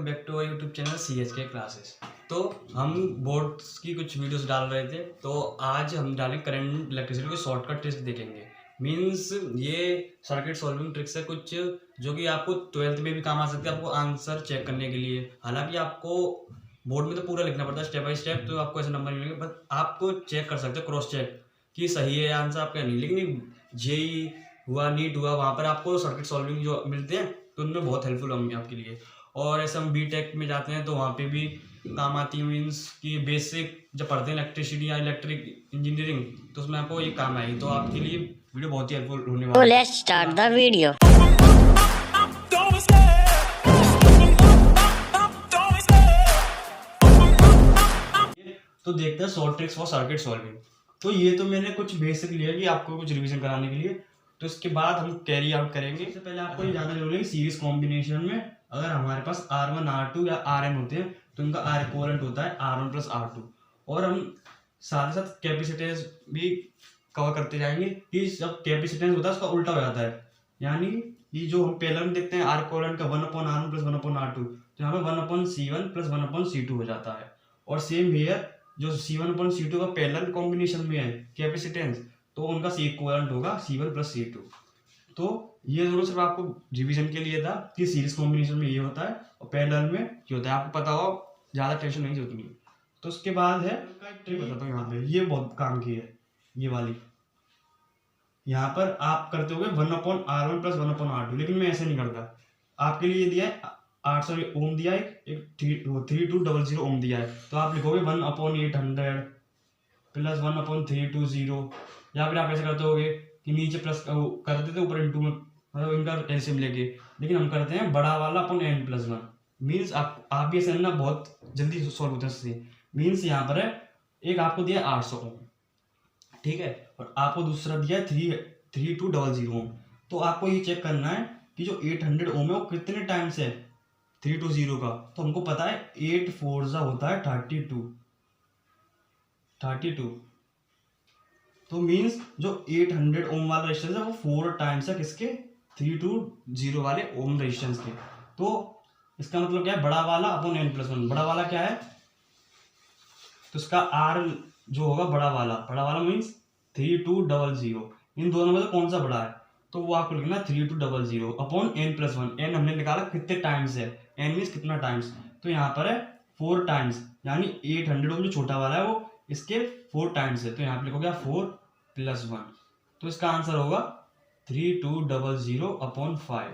Back to our YouTube channel CHK classes. तो हम boards की कुछ वीडियोस डाल रहे थे, तो आज हम डालें करंट इलेक्ट्रिसिटी के शॉर्टकट ट्रिक्स देखेंगे। मींस ये सर्किट सॉल्विंग ट्रिक्स है कुछ जो कि आपको 12th में भी काम आ सकते हैं, आपको आंसर चेक करने के लिए। हालांकि आपको बोर्ड में तो पूरा लिखना पड़ता है स्टेप बाय स्टेप, तो आपको ऐसे नंबर मिलेंगे, बट आपको चेक कर सकते हो, क्रॉस चेक कि सही है आंसर आपका नहीं। लेकिन जेई हुआ, नीट हुआ, वहाँ पर आपको सर्किट सॉल्विंग जो मिलते हैं तो उनमें बहुत हेल्पफुल होंगे आपके लिए। और ऐसे हम बीटेक में जाते हैं तो वहाँ पे भी काम आती है। मीन्स कि बेसिक जब पढ़ते हैं इलेक्ट्रिसिटी या इलेक्ट्रिक इंजीनियरिंग, तो उसमें आपको ये काम आएगी। तो आपके लिए वीडियो बहुत ही हेल्पफुल होने वाला है। So let's start the video. तो देखते हैं short tricks for circuit solving. तो ये तो मैंने कुछ बेसिक लिया कि आपको कुछ रिवीजन कराने के लिए। तो इसके बाद हम कैरी आउट करेंगे। इससे पहले आपको ये जानना जरूरी है सीरीज कॉम्बिनेशन में अगर हमारे पास R1 R2 या Rn होते हैं तो इनका R इक्विवेलेंट होता है R1 प्लस R2। और हम साथ ही साथ कैपेसिटेंस भी कवर करते जाएंगे कि जब कैपेसिटेंस होता है उसका उल्टा हो जाता है। यानी ये जो हम पहले में देखते हैं R इक्विवेलेंट का 1/R1 प्लस 1/R2, तो यहाँ पे 1/C1 प्लस 1/C2 हो जाता है। और सेम हियर जो C1/C2 का पैरेलल कॉम्बिनेशन में है कैपेसिटेंस, तो उनका C इक्विवेलेंट होगा C1 प्लस C2। तो ये दोनों सिर्फ आपको रिवीजन के लिए था कि सीरीज कॉम्बिनेशन में ये होता है और पैरेलल में ये होता है। आपको पता हो, ज़्यादा टेंशन नहीं जरूरत नहीं। तो उसके बाद है ट्रिक बताता हूँ। यहाँ पे ये बहुत काम की है ये वाली। यहाँ पर आप करते हो 1/R1 प्लस 1/R2, लेकिन मैं ऐसे नहीं करता। आपके लिए दिया है 800 ओम दिया है, एक 3200 ओम दिया है, तो आप लिखोगे 1/800 प्लस 1/320। या फिर आप ऐसे करते होगे कि नीचे प्लस करते थे ऊपर इंटू में, मतलब इनका एलसीएम लेके। लेकिन हम करते हैं बड़ा वाला अपन n+1। मीन्स आप भी ऐसे ना बहुत जल्दी सॉल्व होते हैं इससे। मीन्स यहाँ पर है एक आपको दिया 800 ओम, ठीक है, और आपको दूसरा दिया 3200 ओम। तो आपको ये चेक करना है कि जो 800 ओम है वो कितने टाइम्स है 320 का। तो हमको पता है 8 4 होता है 32। तो मीन्स जो 800 ओम वाला रेजिस्टेंस है वो 4 टाइम्स है किसके 320 वाले ओम रेजिस्टेंस के। तो इसका मतलब क्या है, बड़ा वाला अपॉन n+1। बड़ा वाला क्या है, तो इसका R जो होगा बड़ा वाला मीन्स 3200। इन दोनों में से कौन सा बड़ा है, तो वो आपको लिखना 3200 अपॉन n+1। n हमने निकाला कितने टाइम्स है, n मीन्स कितना टाइम्स, तो यहाँ पर है 4 टाइम्स। यानी 800 ओम जो छोटा वाला है वो इसके 4 टाइम्स है, तो यहाँ पे लिखोगे 4 + 1। तो इसका आंसर होगा 3200 अपॉन 5।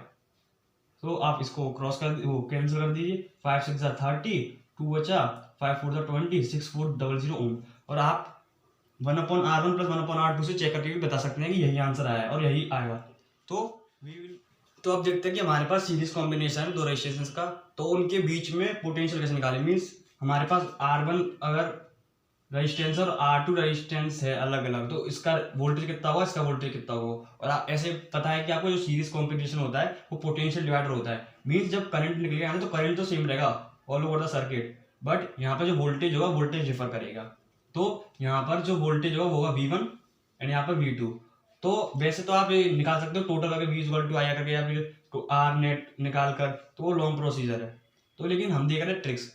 तो आप इसको क्रॉस कर कैंसिल कर दीजिए। 5 6 30, 2 बचा, 5 4 20, 6400 ओम। और आप 1/R1 प्लस 1/R2 से चेक करके भी बता सकते हैं कि यही आंसर आया है और यही आएगा। तो अब देखते हैं कि हमारे पास सीरीज कॉम्बिनेशन है दो रेजिस्टेंस का, तो उनके बीच में पोटेंशियल कैसे निकालें। मीन्स हमारे पास R1 अगर रेजिस्टेंस और R2 रेजिस्टेंस है अलग अलग, तो इसका वोल्टेज कितना होगा, इसका वोल्टेज कितना होगा। और आप ऐसे पता है कि आपको जो सीरीज कॉम्बिनेशन होता है वो पोटेंशियल डिवाइडर होता है। मीन्स जब करंट निकलेगा तो करंट तो सेम रहेगा all over the circuit, but यहाँ पर जो वोल्टेज होगा वोल्टेज डिफर करेगा। तो यहाँ पर जो वोल्टेज होगा वो होगा V1 एंड यहाँ पर V2। तो वैसे तो आप ये निकाल सकते हो टोटल अगर V आया करके, या फिर R नेट निकाल कर, तो वो लॉन्ग प्रोसीजर है। तो लेकिन हम देख रहे हैं ट्रिक्स।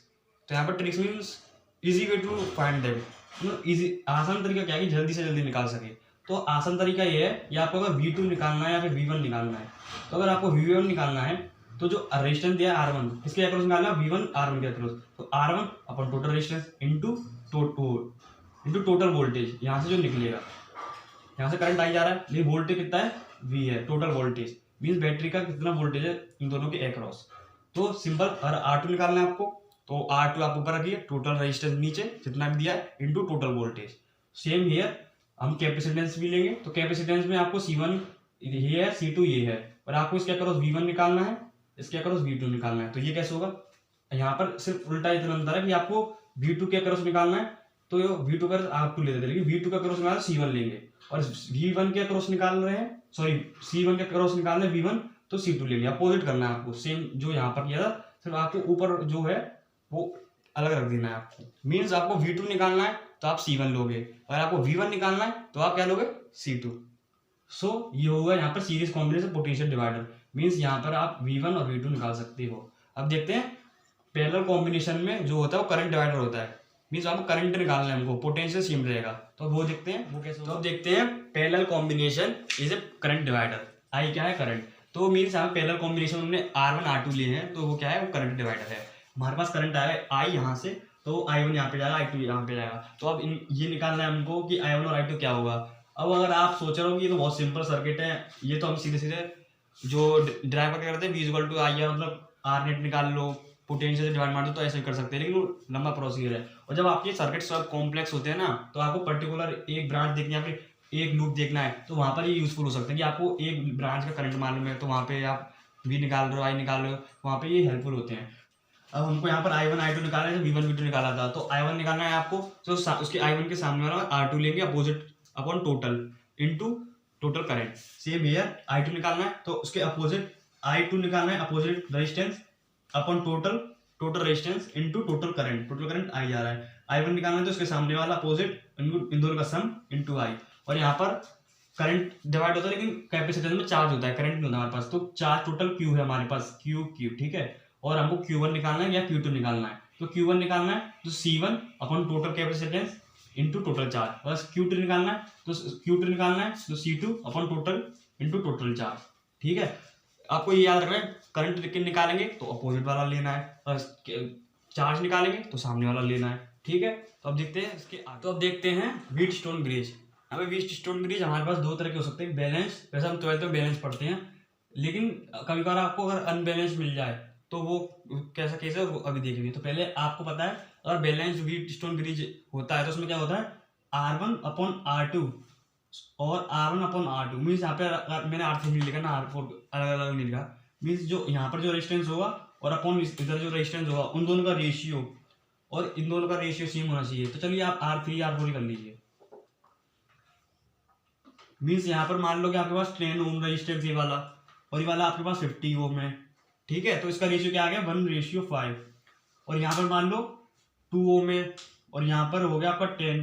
तो यहाँ पर tricks means easy way to find that. Easy आसान तरीका क्या है कि जल्दी से जल्दी निकाल सके। तो आसान तरीका ये है, या आपको अगर V2 निकालना है या फिर V1 निकालना है, तो अगर आपको V1 निकालना है तो जो रेजिस्टेंस दिया है R1, इसके अक्रॉस निकालना है V1 R1 के अक्रॉस। तो R1 अपन total resistance into total voltage, यहाँ से जो निकलेगा, यहाँ से करंट आई जा रहा है लेकिन वोल्टेज कितना है V है, टोटल वोल्टेज मीन्स बैटरी का कितना वोल्टेज है इन दोनों के अक्रॉस। तो सिंपल, अगर R2 निकालना है आपको तो R2 आप ऊपर रखिए, टोटल रेजिस्टेंस नीचे जितना भी दिया है into total voltage. Same here हम कैपेसिटेंस भी लेंगे, तो कैपेसिटेंस में आपको C1 ये है, C2 ये है, और आपको इसके अक्रॉस V1 निकालना है, इसके अक्रॉस V2 निकालना है। तो ये कैसे होगा, यहाँ पर सिर्फ उल्टा इतना अंतर है कि आपको V2 के अक्रॉस निकालना है तो V2 का R2 लेते थे, लेकिन V2 का क्रॉस निकालना C1 लेंगे। और V1 के क्रॉस निकाल रहे हैं, सॉरी C1 के क्रॉस निकाल रहे हैं V1, तो C2 लेंगे। अपोजिट करना है आपको, सेम जो यहाँ पर किया था, सिर्फ आपको ऊपर जो है वो अलग रख देना है आपको। मीन्स आपको V2 निकालना है तो आप C1 लोगे, और आपको V1 निकालना है तो आप क्या लोगे C2। सो ये होगा यहाँ पर series combination potential divider. Means यहाँ पर आप V1 और V2 निकाल सकते हो। अब देखते हैं पैरेलल कॉम्बिनेशन में जो होता है वो करंट डिवाइडर होता है, मीन्स आपको करंट निकालना है, हमको पोटेंशियल सेम रहेगा। तो वो देखते हैं वो कैसे। तो अब देखते हैं parallel combination is a current divider. I क्या है? करंट। तो मीन्स यहाँ पैरेलल कॉम्बिनेशन हमने R1 R2 लिए हैं, तो वो क्या है? वो करंट डिवाइडर है। हमारे पास करंट आएगा I यहाँ से, तो I1 यहाँ पे जाएगा, I2 यहाँ पे जाएगा। तो अब ये निकालना है हमको कि I1 और I2 क्या होगा। अब अगर आप सोच रहे हो कि ये तो बहुत सिंपल सर्किट है, ये तो हम सीधे सीधे जो ड्राइवर क्या करते हैं, V इक्वल टू आई, मतलब R नेट निकाल लो, पोटेंशियल से डिवाइड मार दो, तो ऐसे कर सकते हैं, लेकिन वो लंबा प्रोसीजर है। और जब आपके सर्किट सब कॉम्प्लेक्स होते हैं ना, तो आपको पर्टिकुलर एक ब्रांच देखनी है, फिर एक लूप देखना है, तो वहाँ पर ये यूजफुल हो सकता है कि आपको एक ब्रांच का करंट मालूम है, तो वहाँ पे आप V निकाल रहे हो, I निकाल रहे हो, वहाँ पे ये हेल्पफुल होते हैं। अब हमको यहाँ पर I1 I2 निकालना है, V1 V2 निकाला था, तो I1 निकालना है आपको, तो उसके I1 के सामने वाला R2 लेंगे opposite upon total into total current. Same here I2 निकालना है, तो उसके अपोजिट I2 निकालना है opposite resistance upon total resistance into total current I जा रहा है। I1 निकालना है, तो उसके सामने वाला अपोजिट इन दोनों का सम इनटू I। और यहाँ पर करंट डिवाइड होता है, लेकिन कैपेसिटेंस में चार्ज होता है, करंट नहीं होता हमारे पास, तो चार्ज टोटल Q है हमारे पास, Q ठीक है। और हमको Q1 निकालना है या Q2 निकालना है, तो Q1 निकालना है तो C1 upon total capacitance into total charge, बस Q2 निकालना है तो C2 upon total into total charge. ठीक है, आपको ये याद रखना है, करंट निकालेंगे तो अपोजिट वाला लेना है, और चार्ज निकालेंगे तो सामने वाला लेना है। ठीक है, तो अब देखते हैं इसके आगे। तो अब देखते हैं व्हीटस्टोन ब्रिज। अब व्हीटस्टोन ब्रिज हमारे पास दो तरह के हो सकते हैं, बैलेंस, वैसे हम 12th में बैलेंस पढ़ते हैं, लेकिन कभी कभार आपको अगर अनबैलेंस मिल जाए तो वो कैसा केस है वो अभी देखेंगे। तो पहले आपको पता है, अगर बैलेंस व्हीटस्टोन ब्रिज होता है तो उसमें क्या होता है, R1 अपॉन R2 और R1 अपॉन R2, मीन्स यहाँ पे मैंने R3 नहीं लिखा ना, R4 अलग अलग नहीं लिखा, मीन्स जो यहाँ पर जो रेजिस्टेंस होगा और अपॉन इधर जो रेजिस्टेंस होगा, उन दोनों का रेशियो, और इन दोनों का रेशियो सेम होना चाहिए। तो चलिए आप R3 R4 कर लीजिए। मीन्स यहाँ पर मान लो कि आपके पास 10 ओम रेजिस्टेंस ये वाला, और ये वाला आपके पास 50 ओम है। ठीक है, तो इसका रेशियो क्या आ गया, 1:5। और यहाँ पर मान लो 2 ओम है, और यहाँ पर हो गया आपका 10,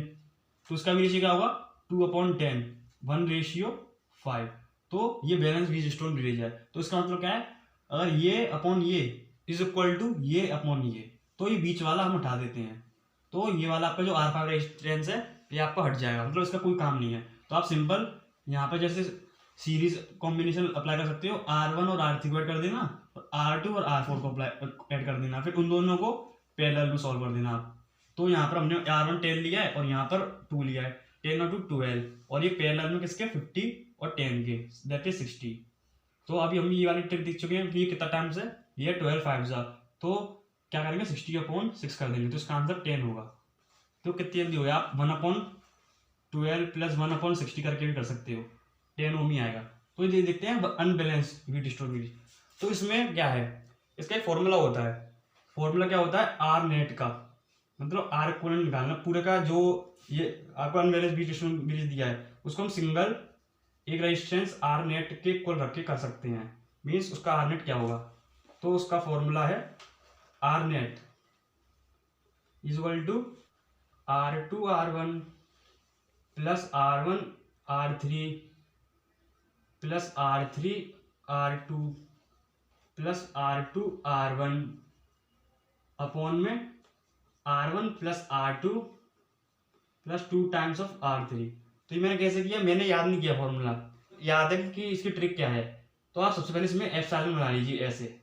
तो इसका भी रेशियो क्या होगा, 2/10, 1:5। तो ये बैलेंस व्हीटस्टोन ब्रिज है। तो इसका मतलब क्या है, अगर ये अपॉन ये इज इक्वल टू ये अपॉन ये, तो ये बीच वाला हम हटा देते हैं, तो ये वाला आपका जो R5 रेजिस्टेंस है ये आपका हट जाएगा, मतलब इसका कोई काम नहीं है। तो आप सिंपल यहाँ पर जैसे सीरीज कॉम्बिनेशन अप्लाई कर सकते हो, R1 और R3 को ऐड कर देना, और R2 और R4 को ऐड कर देना, फिर उन दोनों को पैरेलल में सॉल्व कर देना आप। तो यहाँ पर हमने R1 10 लिया है और यहाँ पर 2 लिया है, 10 और 2 12, और ये पैरेलल में किसके 50 और 10 के, दैट इज 60। तो अभी हम ये वाली ट्रिक देख चुके हैं कि ये कितना टाइम्स है, ये 12 5 जा, तो क्या करेंगे 60/6 कर देंगे, तो इसका आंसर 10 होगा। तो कितनी जल्दी हो गया, आप 1/12 प्लस 1/60 करके भी कर सकते हो, 10 ओम ही आएगा। तो ये देखते हैं अनबैलेंस व्हीटस्टोन ब्रिज। तो इसमें क्या है, इसका एक फॉर्मूला होता है, फॉर्मूला क्या होता है, आर नेट का, मतलब आर इक्विवेलेंट निकालना पूरे का, जो ये आपको अनबैलेंस व्हीटस्टोन ब्रिज दिया है उसको हम सिंगल एक रेजिस्टेंस आर नेट के इक्वल रख के कर सकते हैं। मीन्स उसका आर नेट क्या होगा, तो उसका फॉर्मूला है R net is equal to R2 R1 plus R1 R3 plus R3 R2 plus R2 R1 upon में R1 plus R2 plus 2 times of R3। तो ये मैंने कैसे किया, मैंने याद नहीं किया फॉर्मूला, याद है कि इसकी ट्रिक क्या है। तो आप सबसे पहले इसमें एप्सिलॉन बना लीजिए, ऐसे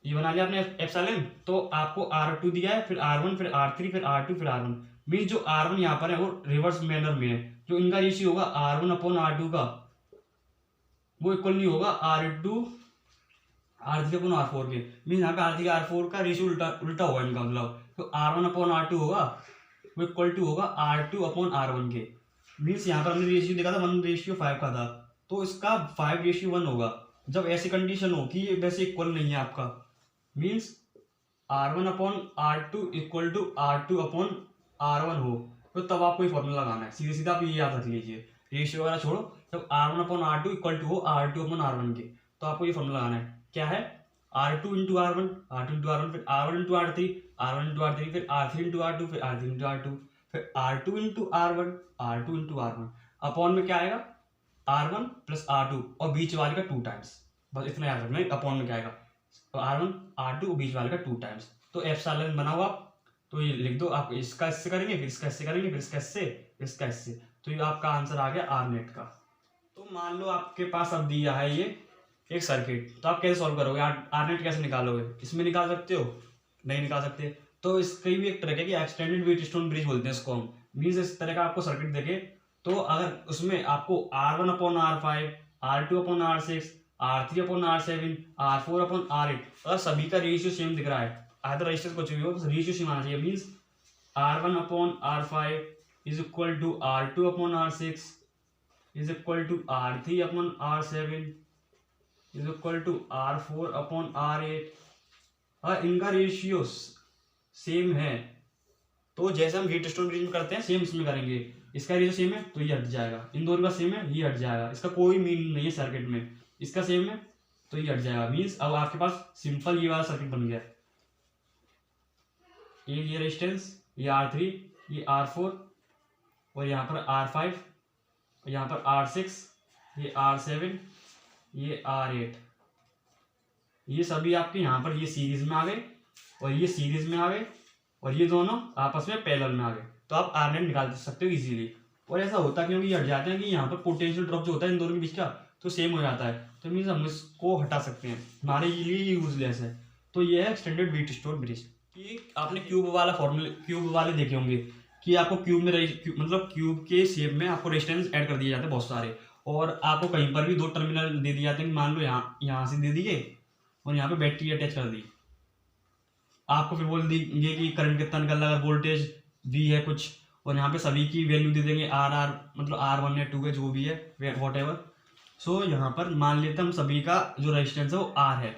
ये बना लिया आपने एप्सिलॉन। तो आपको R2 दिया है, फिर R1, फिर R3, फिर R2, फिर R1, मीन जो R1 यहाँ पर है वो रिवर्स मैनर में है, जो इनका रेशियो होगा R1 अपॉन R2 का, वो इक्वल नहीं होगा R3 अपॉन R4 के, मीन यहाँ पे R3 R4 का रेशियो उल्टा होगा इनका, मतलब तो R1 अपॉन R2 होगा वो इक्वल टू होगा R2 अपॉन R1 के। मीन्स यहाँ पर हमने रेशियो देखा था 1:5 का था, तो इसका 5:1 होगा। जब ऐसी कंडीशन हो कि ये वैसे इक्वल नहीं है आपका, means R1 upon R2 equal to R2 upon R1 हो, तो तब आपको ये फॉर्मूला लगाना है। सीधे सीधा आप ये याद रख लीजिए, रेशियो वगैरह छोड़ो, जब R1 upon R2 equal to हो R2 अपॉन R1 के, तो आपको ये फॉर्मूला लगाना है। क्या है, R2 into R1, R2 into R1, फिर R1 into R3, R1 into R3, फिर R3 इंटू R2, फिर R3 इंटू R2, फिर R2 into R1, R2 into R1 upon में क्या आएगा R1 प्लस R2 और बीच वाले का 2 टाइम्स, बस इतना याद रखना है। अपॉन में क्या आएगा R1 R2 बीच वाले का 2 टाइम्स। तो एप्सिलॉन बना हुआ, तो ये लिख दो आप, इसका इससे करेंगे, फिर इसका इससे करेंगे, फिर इसका इससे, फिर इसका इससे, तो ये आपका आंसर आ गया आर नेट का। तो मान लो आपके पास अब दिया है ये एक सर्किट, तो आप कैसे सॉल्व करोगे, आर नेट कैसे निकालोगे, इसमें निकाल सकते हो, नहीं निकाल सकते। तो इसकी भी एक ट्रिक है कि एक्सटेंडेड व्हीटस्टोन ब्रिज बोलते हैं इसको हम। मीन्स इस तरह का आपको सर्किट देखे, तो अगर उसमें आपको R1/R5, R2/R6, R3/R7, R4/R8, अगर सभी का रेशियो सेम दिख रहा है, आधर रजिस्टर कुछ भी हो, रेशियो सेम आना चाहिए। Means R1/R5 is equal to R2/R6 is equal to R3/R7 is equal to R4/R8, और इनका रेशियो सेम है। तो जैसे हम व्हीटस्टोन ब्रिज में करते हैं सेम इसमें करेंगे, इसका रेशियो सेम है तो ये हट जाएगा, इन दोनों का सेम है ये हट जाएगा, इसका कोई मीनिंग नहीं है सर्किट में, इसका सेम है तो ये हट जाएगा। मीन्स अब आपके पास सिंपल ये वाला सर्किट बन गया, ये रेजिस्टेंस, ये R3, ये R4, और यहाँ पर R5, यहाँ पर R6, ये R7, ये R8, ये सभी आपके यहाँ पर ये सीरीज में आ गए, और ये सीरीज में आ गए, और ये दोनों आपस में पैरेलल में आ गए। तो आप आर नेट निकाल सकते हो इजीली। और ऐसा होता है क्योंकि ये हट जाते हैं कि यहाँ पर पोटेंशियल ड्रॉप जो होता है इन दोनों के बीच का, तो सेम हो जाता है, तो मीन्स हम इसको हटा सकते हैं, हमारे लिए यूजलेस है। तो ये है एक्सटेंडेड व्हीटस्टोन ब्रिज। कि आपने क्यूब वाला फॉर्मूले, क्यूब वाले देखे होंगे कि आपको क्यूब में मतलब क्यूब के शेप में आपको रेजिस्टेंस ऐड कर दिए जाते हैं बहुत सारे, और आपको कहीं पर भी दो टर्मिनल दे दिए जाते हैं, मान लो यहाँ से दे दिए और यहाँ पे बैटरी अटैच कर दी, आपको फिर बोल देंगे कि करंट कितना निकल रहा है, वोल्टेज V है कुछ, और यहाँ पे सभी की वैल्यू दे देंगे R मतलब R1 या 2 है जो भी है वॉट एवर। सो यहाँ पर मान लेते हैं हम सभी का जो रेजिस्टेंस है वो R है,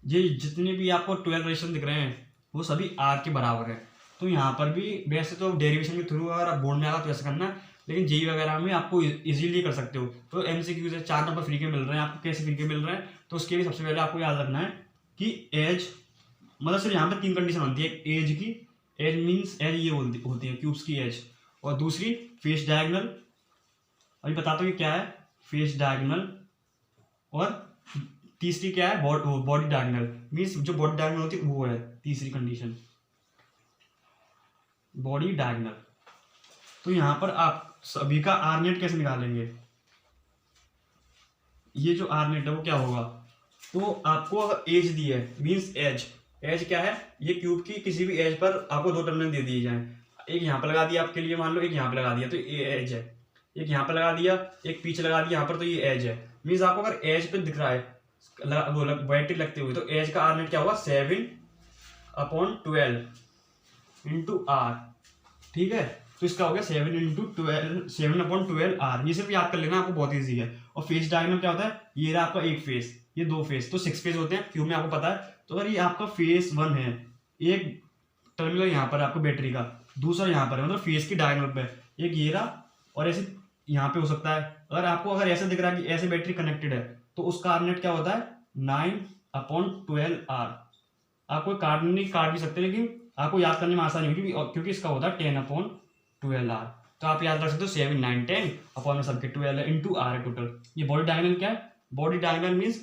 ये जितने भी आपको 12 रेजिस्टेंस दिख रहे हैं वो सभी R के बराबर है। तो यहाँ पर भी वैसे तो डेरिवेशन के थ्रू अगर आप बोर्ड में आगा तो ऐसा करना है, लेकिन जेई वगैरह में आपको इजीली कर सकते हो। तो MCQ से 4 नंबर फ्री के मिल रहे हैं आपको, कैसे फ्री के मिल रहे हैं, तो उसके लिए सबसे पहले आपको याद रखना है कि एज, मतलब सिर्फ यहाँ पर 3 कंडीशन बनती है, एज की, एज मीन्स एज ये होती है क्यूब्स की एज, और दूसरी फेस डायगोनल, अभी बताता हूँ क्या है फेस डायगोनल, और तीसरी क्या है बॉडी डायगोनल, मीन्स जो बॉडी डायगोनल होती है वो है तीसरी कंडीशन, बॉडी डायगोनल। तो यहाँ पर आप सभी का आर नेट कैसे निकालेंगे, ये जो आर नेट है वो क्या होगा, तो आपको अगर एज दी है, मीन्स एज क्या है, ये क्यूब की किसी भी एज पर आपको दो टर्मिनल दे दिए जाएं, एक यहाँ पर लगा दिया आपके लिए, मान लो एक यहाँ पर लगा दिया तो ये एज है, एक यहाँ पर लगा दिया, एक पीछे लगा दिया यहाँ पर, तो ये एज है। मीन्स आपको अगर एज पे दिख रहा है वो बैटरी लगते हुए, तो एज का आर नेट क्या होगा 7/12 इंटू आर, ठीक है। तो इसका हो गया 7/12 आर, ये सिर्फ याद कर लेना आपको, बहुत ईजी है। और फेस डायगोनल क्या होता है, ये रहा आपका एक फेस, ये दो फेस, तो 6 फेस होते हैं क्यूब में आपको पता है। तो अगर ये आपका फेस 1 है, एक टर्मिनल यहाँ पर आपको बैटरी का, दूसरा यहाँ पर है, मतलब फेस की डायगोनल पे एक ये रहा, और ऐसे यहाँ पे हो सकता है। अगर ऐसे दिख रहा है कि ऐसे बैटरी कनेक्टेड है, तो उसका आर नेट क्या होता है 9/12 आर। आपको काट भी सकते हैं, लेकिन आपको याद करने में आसानी होगी क्योंकि इसका होता है 10/12 आर। तो आप याद रख सकते हो 7, 9, 10 अपॉन में सबके 12 इंटू आर है टोटल। ये बॉडी डायगोनल क्या है, बॉडी डायगोनल मीन्स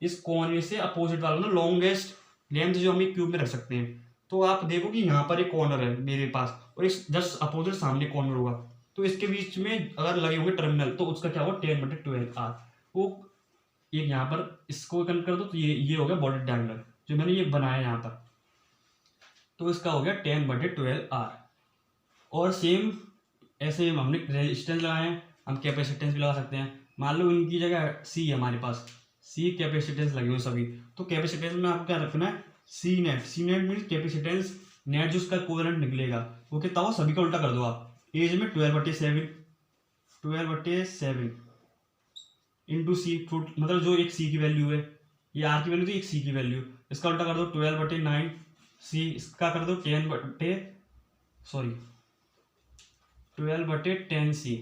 इस कोने से अपोजिट वाला, मतलब लॉन्गेस्ट लेंथ जो हम एक क्यूब में रख सकते हैं। तो आप देखो कि यहाँ पर एक कॉर्नर है मेरे पास, और इस जस्ट अपोजिट सामने कॉर्नर होगा, तो इसके बीच में अगर लगे होंगे टर्मिनल, तो उसका क्या होगा 10/12 आर। वो एक यहाँ पर इसको कनेक्ट कर दो, तो ये हो गया बॉडी डायगोनल जो मैंने ये बनाया यहाँ पर, तो इसका हो गया 10/12 आर। और सेम ऐसे हमने रेजिस्टेंस लगाए हैं, हम कैपेसिटेंस भी लगा सकते हैं। मान लो इनकी जगह सी है हमारे पास, सी कैपेसिटेंस लगे हुए सभी, तो कैपेसिटेंस में आपको क्या रखना है सी नेट मीन्स कैपेसिटेंस नेट जो उसका इक्विवेलेंट निकलेगा वो कितना हो, सभी का उल्टा कर दो आप, एज में 12/7 इंटू सी, मतलब जो एक सी की वैल्यू है, ये आर की वैल्यू थी, एक सी की वैल्यू, इसका उल्टा कर दो 12/9 सी, इसका कर दो 12/10 सी,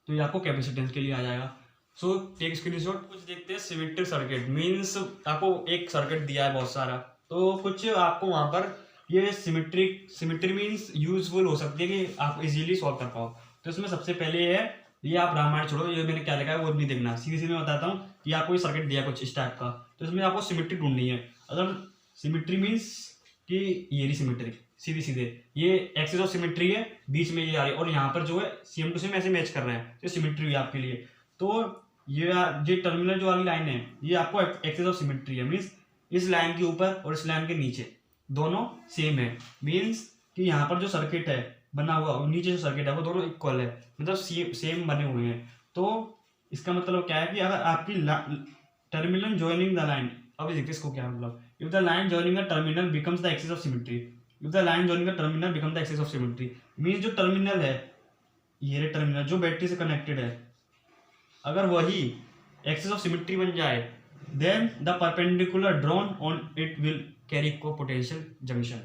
तो ये आपको कैपेसिटेंस के लिए आ जाएगा। So take screenshot. कुछ देखते हैं सिमेट्रिक सर्किट, मीन्स आपको एक सर्किट दिया है बहुत सारा, तो कुछ आपको वहां पर ये सिमेट्री मीन्स यूजफुल हो सकती है कि आप इजीली सॉल्व कर पाओ। तो इसमें सबसे पहले है, ये आप रामायण छोड़ो, ये मैंने क्या लिखा है वो नहीं देखना, सीधे सीधे मैं बताता हूँ कि आपको ये सर्किट दिया कुछ इस टाइप का, तो इसमें आपको सिमेट्री ढूंढनी है। अगर सिमेट्री मीन्स कि ये रही सिमेट्री, सीधे सीधे ये एक्सिस ऑफ सिमेट्री है, बीच में ये आ रही है और यहाँ पर जो है सेम टू सेम ऐसे मैच कर रहे हैं, तो सिमेट्री हुई आपके लिए। तो ये टर्मिनल जो वाली लाइन है ये आपको एक्सिस ऑफ सिमेट्री है, मीन्स इस लाइन के ऊपर और इस लाइन के नीचे दोनों सेम है। मीन्स कि यहाँ पर जो सर्किट है बना हुआ, नीचे जो सर्किट है वो दोनों इक्वल है, मतलब सेम बने हुए हैं। तो इसका मतलब क्या है कि अगर आपकी टर्मिनल जॉइनिंग द लाइन, अब देखते इसको क्या मतलब, if the line joining the terminal becomes the axis of symmetry, if the line joining the terminal become the axis of symmetry, means जो टर्मिनल है, ये टर्मिनल जो बैटरी से कनेक्टेड है, अगर वही एक्सिस ऑफ सिमेट्री बन जाए, then the perpendicular drawn on it will carry equal potential junction.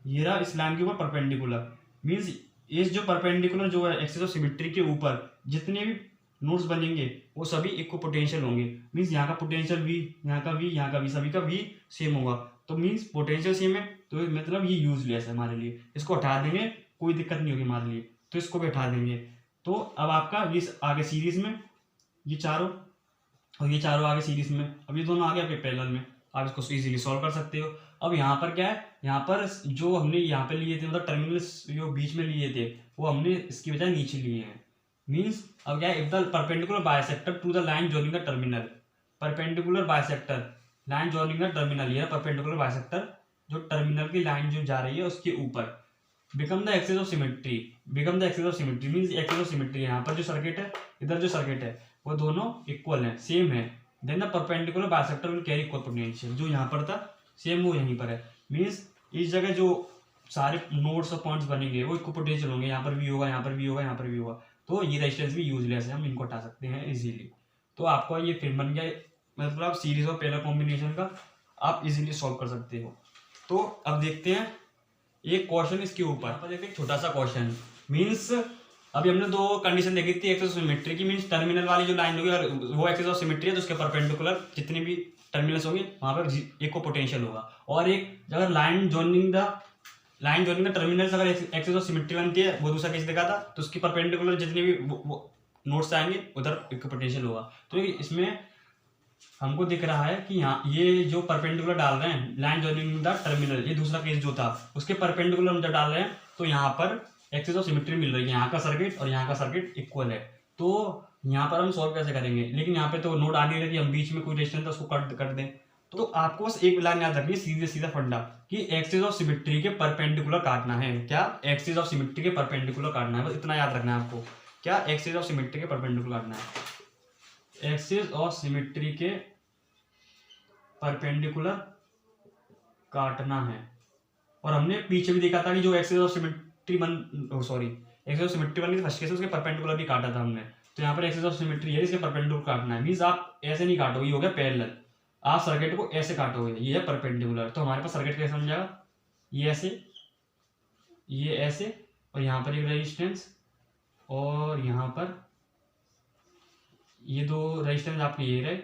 ये रहा इस लाइन के ऊपर परपेंडिकुलर, मीन्स इस जो परपेंडिकुलर जो है एक्सिस ऑफ सिमेट्री के ऊपर जितने भी नोड्स बनेंगे वो सभी इक्वल पोटेंशियल होंगे। मीन्स यहाँ का पोटेंशियल V, यहाँ का V, यहाँ का V, सभी का V सेम होगा। तो मीन्स पोटेंशियल सेम है, तो मतलब ये यूजलेस है हमारे लिए, इसको हटा देंगे, कोई दिक्कत नहीं होगी हमारे लिए, तो इसको भी हटा देंगे। तो अब आपका ये आगे सीरीज में ये चारों और ये चारों आगे सीरीज में, अब ये दोनों आगे आपके पैरेलल में, आप इसको इजीली सॉल्व कर सकते हो। अब यहाँ पर क्या है, यहाँ पर जो हमने यहाँ पे लिए थे, मतलब टर्मिनल जो बीच में लिए थे वो हमने इसकी बजाय नीचे लिए हैं। मीन्स अब क्या है, if the perpendicular bisector to the line joining the terminal, perpendicular bisector line joining the terminal, ये परपेंडिकुलर बाइसेक्टर जो टर्मिनल की लाइन जो जा रही है उसके ऊपर, become the axis of symmetry, become the axis of symmetry means axis of symmetry, यहाँ पर जो सर्किट है इधर जो सर्किट है वो दोनों इक्वल है, सेम है, then the perpendicular bisector will carry equal potential, जो यहाँ पर था सेम वो यहीं पर है। मीन्स इस जगह जो सारे नोड्स और पॉइंट्स बनेंगे वो इक्वल पोटेंशियल होंगे, यहाँ पर भी होगा, यहाँ पर भी होगा, यहाँ पर भी होगा। तो ये रेजिस्टेंस भी यूजलेस है, हम इनको हटा सकते हैं इजीली। तो आपका ये फिर बन गया, मतलब आप सीरीज और पैरेलल कॉम्बिनेशन का आप इजीली सॉल्व कर सकते हो। तो अब देखते हैं एक क्वेश्चन इसके ऊपर, देखते हैं छोटा सा क्वेश्चन। मीन्स अभी हमने दो कंडीशन देखी थी एक्सिस ऑफ सिमेट्री की, मीन्स टर्मिनल वाली जो लाइन होगी और वो एक्सिस ऑफ सिमेट्री है तो उसके परपेंडिकुलर जितने भी टर्मिनल्स होंगे वहां पर एक को पोटेंशियल होगा। और एक अगर लाइन जॉइनिंग द टर्मिनल्स अगर एक्सिस ऑफ सिमेट्री बनती है, वो दूसरा केस देखा था, तो उसकी परपेंडिकुलर जितने भी वो नोड्स आएंगे उधर एक पोटेंशियल होगा। तो इसमें हमको दिख रहा है कि यहाँ ये जो परपेंडिकुलर डाल रहे हैं लाइन जॉइनिंग द टर्मिनल, ये दूसरा केस जो था उसके परपेंडिकुलर हम जब डाल रहे हैं तो यहाँ पर एक्सिस ऑफ सिमेट्री मिल रही है, यहाँ का सर्किट और यहाँ का सर्किट इक्वल है। तो यहाँ पर हम सॉल्व कैसे करेंगे, लेकिन यहाँ पे तो नोड आ नहीं रही, हम बीच में कोई रेजिस्टेंस उसको कट कर दें। तो आपको बस एक लाइन याद रखनी है, सीधे सीधा फंडा, कि एक्सिस ऑफ सिमेट्री के परपेंडिकुलर काटना है। क्या एक्सिस ऑफ सिमेट्री के परपेंडिकुलर काटना है, बस इतना याद रखना है आपको। क्या एक्सिस ऑफ सिमेट्री के परपेंडिकुलर काटना है, एक्सिस ऑफ सिमेट्री के परपेंडिकुलर काटना है। और हमने पीछे भी देखा था कि जो axis of symmetry axis of symmetry बनी थी फर्स्ट केस उसके परपेंडिकुलर भी काटा था हमने। तो यहाँ पर एक्सिस ऑफ सिमेट्री है, इसके परपेंडिकुलर काटना है। मींस आप ऐसे नहीं काटोगे, ये हो गया पैरेलल, आप सर्किट को ऐसे काटोगे, ये है परपेंडिकुलर। तो हमारे पास सर्किट कैसे बन जाएगा, ये ऐसे, ये ऐसे, और यहाँ पर एक रेजिस्टेंस और यहाँ पर ये दो रेजिस्टेंस आपके ये रहे।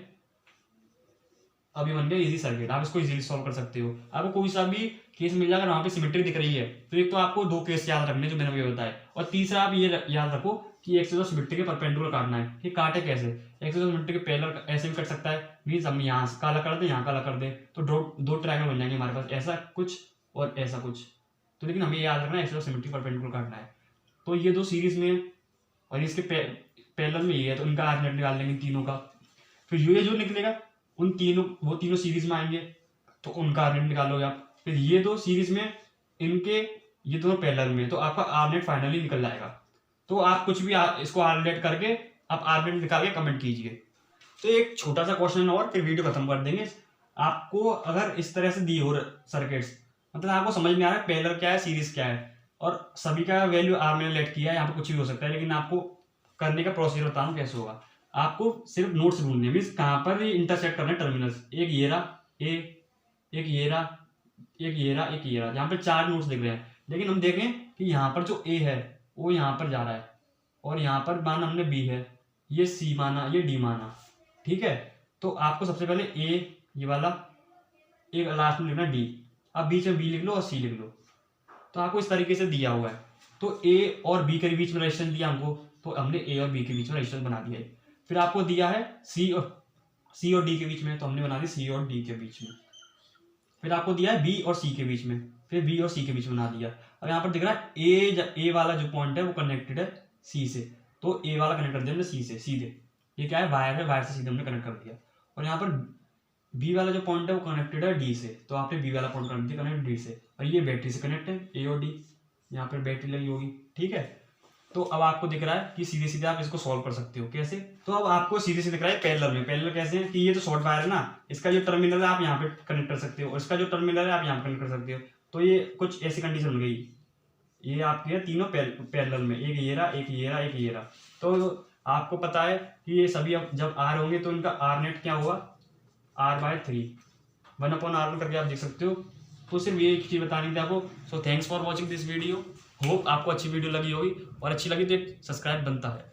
अभी बन गया इजी सर्किट, आप इसको इजीली सॉल्व कर सकते हो। आपको कोई सा भी केस मिल जाएगा वहां पे सिमेट्री दिख रही है, तो एक तो आपको दो केस याद रखने जो मैंने अभी बताया, और तीसरा आप ये याद रखो कि एक्सिस ऑफ सिमेट्री के परपेंडिकुलर काटना है। कि काटे कैसे, एक्सिस ऑफ सिमेट्री के पैरेलल ऐसे भी कट सकता है, मींस हम यहाँ काला कर दें, यहाँ काला कर दें, तो दो ट्रायंगल बन जाएंगे हमारे पास, ऐसा कुछ और ऐसा कुछ। तो लेकिन हमें याद रखना है एक्सिस ऑफ सिमेट्री परपेंडिकुलर काटना है। तो ये दो सीरीज में और इसके पैरेलल में ये है, तो इनका आर्क निकाल लेंगे तीनों का। फिर ये जो निकलेगा उन तीनों, वो तीनों सीरीज में आएंगे तो उनका आर्क निकालोगे आप। फिर ये दो सीरीज में, इनके ये दोनों पैरेलल में, तो आपका आर्क फाइनली निकल जाएगा। तो आप कुछ भी इसको आर्क करके आप आर्क निकाल के कमेंट कीजिए। तो एक छोटा सा क्वेश्चन और फिर वीडियो खत्म कर देंगे। आपको अगर इस तरह से दी हो सर्किट्स, मतलब आपको समझ में आ रहा है पैरेलल क्या है, सीरीज क्या है, और सभी का वैल्यू आर मैंने लेट किया है, यहाँ पे कुछ भी हो सकता है, लेकिन आपको करने का प्रोसीजर बताऊँ कैसे होगा। आपको सिर्फ नोट्स ढूंढने, मीन्स कहाँ पर इंटरसेक्ट करना है टर्मिनल्स, एक ये रहा ए, एक ये रहा, एक ये रहा, एक ये रहा, यहाँ पे चार नोट्स दिख रहे हैं। लेकिन हम देखें कि यहाँ पर जो ए है वो यहाँ पर जा रहा है, और यहाँ पर माना हमने बी है, ये सी माना, ये डी माना, ठीक है। तो आपको सबसे पहले ए ये वाला, एक लास्ट में लिखना डी, अब बीच में बी लिख लो और सी लिख लो। तो आपको इस तरीके से दिया हुआ है। तो ए और बी के बीच में रेजिस्टेंस दिया हमको, तो हमने ए और बी के बीच में रेजिस्टेंस बना दिया है। फिर आपको दिया है सी सी और डी के बीच में, तो हमने बना दी सी और डी के बीच में। फिर आपको दिया है बी और सी के बीच में, फिर बी और सी के बीच में बना दिया। अब यहाँ पर दिख रहा है ए वाला जो पॉइंट है वो कनेक्टेड है सी से, तो ए वाला कनेक्ट कर दिया हमने सी से सीधे, ये क्या है वायर है, वायर से सीधे हमने कनेक्ट कर दिया। और यहाँ पर बी वाला जो पॉइंट है वो कनेक्टेड है डी से, तो आपने बी वाला पॉइंट कर दिया कनेक्ट डी से, और ये बैटरी से कनेक्ट है ए और डी, यहाँ पर बैटरी लगी होगी, ठीक है। तो अब आपको दिख रहा है कि सीधे सीधे आप इसको सॉल्व कर सकते हो, कैसे? तो अब आपको सीधे सीधे दिख रहा है पैरेलल में। पैरेलल कैसे है कि ये जो शॉर्ट वायर है ना, इसका जो टर्मिनल है आप यहाँ पे कनेक्ट कर सकते हो, और इसका जो टर्मिनल है आप यहाँ पे कनेक्ट कर सकते हो। तो ये कुछ ऐसी कंडीशन बन गई, ये आपके है तीनों पैरेलल में, एक ये रहा, एक ये रहा, एक ये रहा। तो आपको पता है कि ये सभी अब जब आर होंगे तो इनका आर नेट क्या हुआ, R/3 1/R करके आप देख सकते हो। तो सिर्फ ये एक चीज़ बतानी थी आपको। So thanks for watching this video, hope आपको अच्छी वीडियो लगी होगी, और अच्छी लगी तो एक सब्सक्राइब बनता है।